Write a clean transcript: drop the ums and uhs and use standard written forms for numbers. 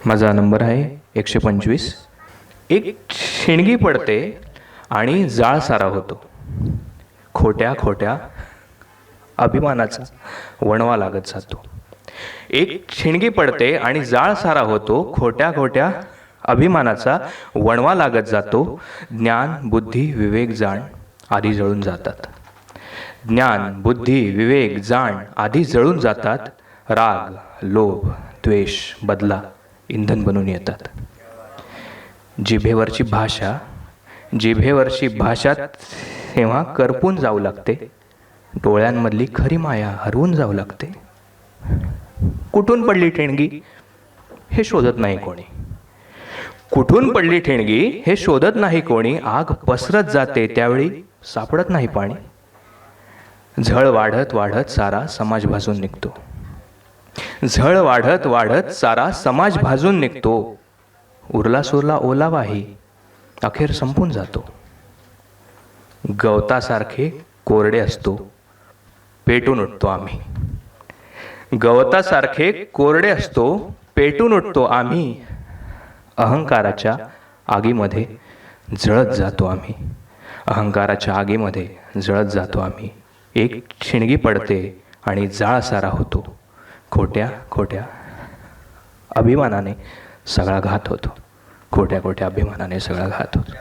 माझा नंबर आहे 125. एक शिणगी पडते आणि जाळ सारा होतो. खोट्या खोट्या अभिमानाचा वणवा लागत जातो. एक शिणगी पडते आणि जाळ सारा होतो. खोट्या खोट्या अभिमानाचा वणवा लागत जातो. ज्ञान बुद्धी विवेक जाण आधी जळून जातात. ज्ञान बुद्धी विवेक जाण आधी जळून जातात. राग लोभ द्वेष बदला इंधन बनून येतात. जिभेवरची भाषा तेव्हा करपून जाऊ लागते. डोळ्यांमधली खरी माया हरवून जाऊ लागते. कुठून पडली ठेणगी हे शोधत नाही कोणी. कुठून पडली ठेणगी हे शोधत नाही कोणी. आग पसरत जाते त्यावेळी सापडत नाही पाणी. झळ वाढत वाढत सारा समाज भाजून निघतो. झळ वाढत वाढत सारा समाज भाजून निघतो. उरला सुरला ओलावाही अखेर संपून जातो. गवतासारखे कोरडे असतो पेटून उठतो आम्ही. गवतासारखे कोरडे असतो पेटून उठतो आम्ही. अहंकाराच्या आगीमध्ये जळत जातो आम्ही. अहंकाराच्या आगीमध्ये जळत जातो आम्ही. एक शिणगी पडते आणि जाळ सारा होतो. खोट्या खोट्या अभिमानाने सगळा घात होतो. खोट्या खोट्या अभिमानाने सगळा घात होतो.